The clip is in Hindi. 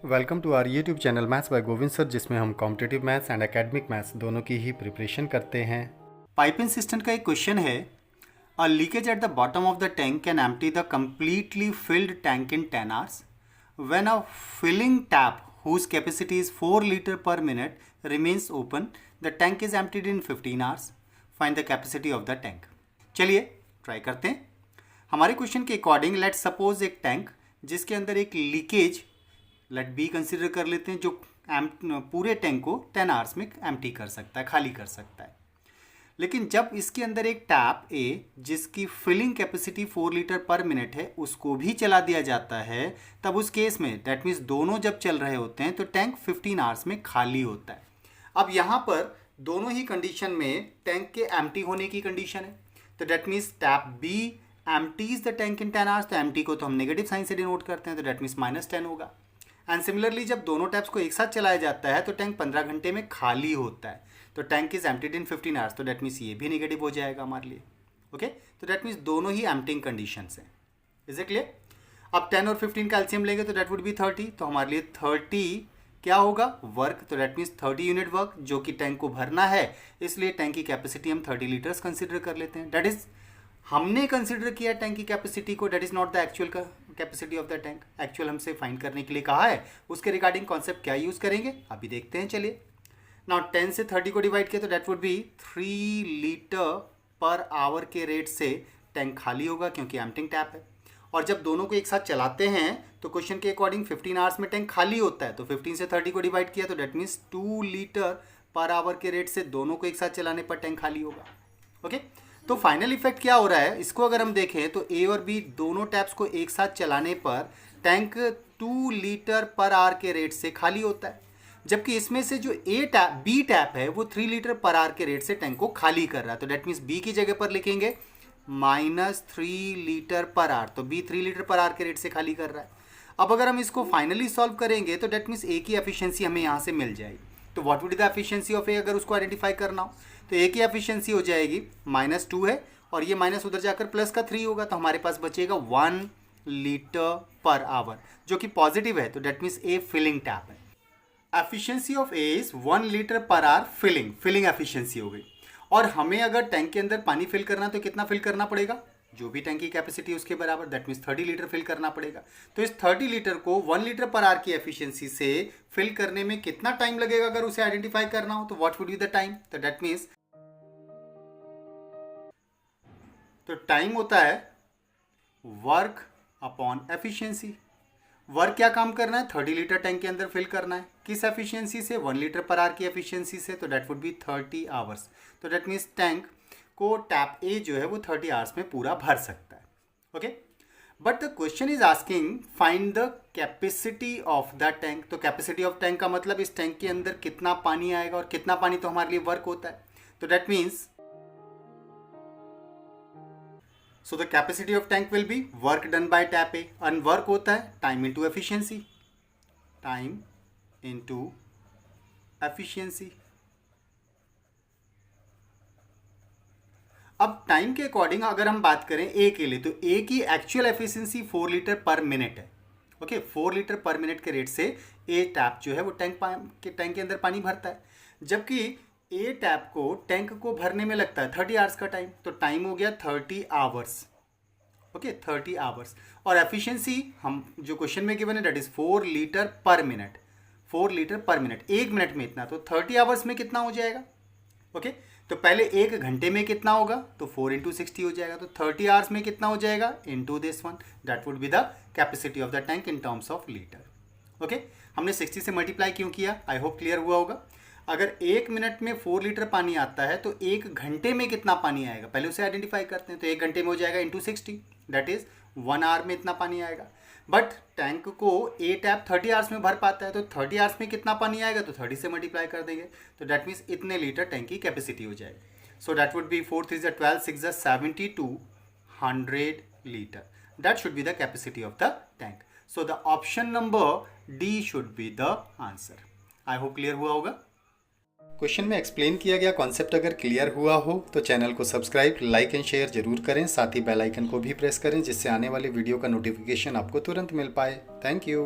Welcome to our YouTube channel maths by Govind sir, जिसमें हम competitive maths and academic maths दोनों की ही प्रिपरेशन करते हैं। पाइपिंग सिस्टम का एक क्वेश्चन है, a leakage at the bottom of the tank can empty the completely filled tank in 10 hours. When a filling tap whose capacity is 4 liter per minute remains open, the tank is emptied in 15 hours. Find the capacity of the tank. चलिए ट्राई करते हैं। हमारे क्वेश्चन के अकॉर्डिंग लेट सपोज एक टैंक जिसके अंदर एक लीकेज लेट बी कंसिडर कर लेते हैं, जो पूरे टैंक को 10 आवर्स में एम्प्टी कर सकता है, खाली कर सकता है। लेकिन जब इसके अंदर एक टैप ए जिसकी filling capacity 4 litre per minute है उसको भी चला दिया जाता है, तब उस केस में दैट मीन्स दोनों जब चल रहे होते हैं तो टैंक 15 आवर्स में खाली होता है। अब यहाँ पर दोनों ही कंडीशन में टैंक के एम्प्टी होने की कंडीशन है, तो that means tap B empties the tank in 10 hours, तो एम्प्टी को तो हम नेगेटिव साइन से डिनोट करते हैं, तो दैट मीन्स -10 होगा। एंड सिमिलरली जब दोनों टैप्स को एक साथ चलाया जाता है तो टैंक 15 घंटे में खाली होता है, तो tank is emptied in 15 hours, तो दैट मीन्स ये भी नेगेटिव हो जाएगा हमारे लिए। ओके, तो दैट मीन्स दोनों ही एम्प्टिंग कंडीशंस हैं। Is it clear? अब 10 और 15 का एलसीएम लेंगे तो दैट वुड बी 30, तो हमारे लिए 30 क्या होगा वर्क, तो दैट मीन्स 30 यूनिट वर्क जो कि टैंक को भरना है, इसलिए टैंक की कैपेसिटी हम 30 लीटर्स कंसिडर कर लेते हैं। दैट इज हमने कंसिडर किया टैंक की कैपेसिटी को, that is not the actual capacity of the tank. Actual हमसे फाइंड करने के लिए कहा है, उसके रिगार्डिंग कॉन्सेप्ट क्या यूज़ करेंगे अभी देखते हैं। चलिए नाउ 10 से 30 को डिवाइड किया तो that would be 3 litre per our के रेट से टैंक खाली होगा क्योंकि एम्प्टिंग टैप है। और जब दोनों को एक साथ चलाते हैं तो क्वेश्चन के अकॉर्डिंग 15 आवर्स में टैंक खाली होता है, तो 15 से 30 को डिवाइड किया तो that means 2 litre per our के रेट से दोनों को एक साथ चलाने पर टैंक खाली होगा। ओके, तो फाइनल इफेक्ट क्या हो रहा है, इसको अगर हम देखें तो ए और बी दोनों टैप्स को एक साथ चलाने पर टैंक 2 लीटर पर आवर के रेट से खाली होता है, जबकि इसमें से जो बी टैप है वो 3 लीटर पर आवर के रेट से टैंक को खाली कर रहा है, तो डेट मीन्स बी की जगह पर लिखेंगे -3 लीटर पर आवर, तो बी 3 लीटर पर आवर के रेट से खाली कर रहा है। अब अगर हम इसको फाइनली सॉल्व करेंगे तो डेट मीन्स ए की एफिशिएंसी हमें यहाँ से मिल जाएगी। तो what would be the efficiency of A, अगर उसको आइडेंटिफाई करना हो तो ए की एफिशिएंसी हो जाएगी -2 है और ये माइनस उधर जाकर प्लस का 3 होगा, तो हमारे पास बचेगा 1 लीटर पर आवर जो कि पॉजिटिव है, तो that means A filling tap है। Efficiency of A is 1 litre per hour filling efficiency हो गई। और हमें अगर टैंक के अंदर पानी फिल करना तो कितना फिल करना पड़ेगा, जो भी टैंक की कैपेसिटी उसके बराबर, दैट मीन्स 30 लीटर फिल करना पड़ेगा। तो इस 30 लीटर को 1 लीटर पर आवर की एफिशिएंसी से फिल करने में कितना टाइम लगेगा अगर उसे आइडेंटिफाई करना हो, तो what would be the time, तो दैट मीन्स तो टाइम होता है वर्क अपॉन एफिशिएंसी। वर्क क्या काम करना है, 30 लीटर टैंक के अंदर फिल करना है, किस एफिशिएंसी से, 1 लीटर पर आवर की एफिशिएंसी से, तो दैट वुड बी 30 आवर्स। तो दैट मीन्स टैंक को टैप ए जो है वो 30 आवर्स में पूरा भर सकता है। Okay, but the question is asking find the capacity of the tank. तो कैपेसिटी ऑफ टैंक का मतलब इस टैंक के अंदर कितना पानी आएगा, और कितना पानी तो हमारे लिए वर्क होता है, तो that means so the capacity of tank will be work done by tap A, and work होता है time into efficiency, time into efficiency। अब टाइम के अकॉर्डिंग अगर हम बात करें ए के लिए, तो ए की actual efficiency 4 litre per minute है। ओके, 4 लीटर पर मिनट के रेट से ए टैप जो है वो टैंक के अंदर पानी भरता है, जबकि ए टैप को टैंक को भरने में लगता है 30 आवर्स का टाइम, तो टाइम हो गया 30 आवर्स। Okay, 30 hours. और एफिशिएंसी हम जो क्वेश्चन में गिवन है that is 4 litre per minute, 4 litre per minute, एक मिनट में इतना, तो 30 आवर्स में कितना हो जाएगा। ओके, तो पहले एक घंटे में कितना होगा, तो 4 × 60 हो जाएगा, तो 30 आवर्स में कितना हो जाएगा into this one, that would be the capacity of the tank in terms of litre. Okay, हमने 60 से मल्टीप्लाई क्यों किया, आई होप क्लियर हुआ होगा। अगर एक मिनट में 4 लीटर पानी आता है तो एक घंटे में कितना पानी आएगा, पहले उसे आइडेंटिफाई करते हैं, तो एक घंटे में हो जाएगा इंटू 60, दैट इज 1 आवर में इतना पानी आएगा। बट टैंक को ए टैप 30 आवर्स में भर पाता है, तो 30 आवर्स में कितना पानी आएगा, तो 30 से मल्टीप्लाई कर देंगे, तो दैट मीन्स इतने लीटर टैंक की कैपेसिटी हो जाएगी। So that would be 4 × 3 = 12, 6 × 72, 100 litre, that should be the capacity of the tank. So the option number D should be the answer. I hope clear हुआ होगा। क्वेश्चन में एक्सप्लेन किया गया कॉन्सेप्ट अगर क्लियर हुआ हो तो चैनल को सब्सक्राइब, लाइक एंड शेयर जरूर करें, साथ ही बेल आइकन को भी प्रेस करें जिससे आने वाली वीडियो का नोटिफिकेशन आपको तुरंत मिल पाए। Thank you.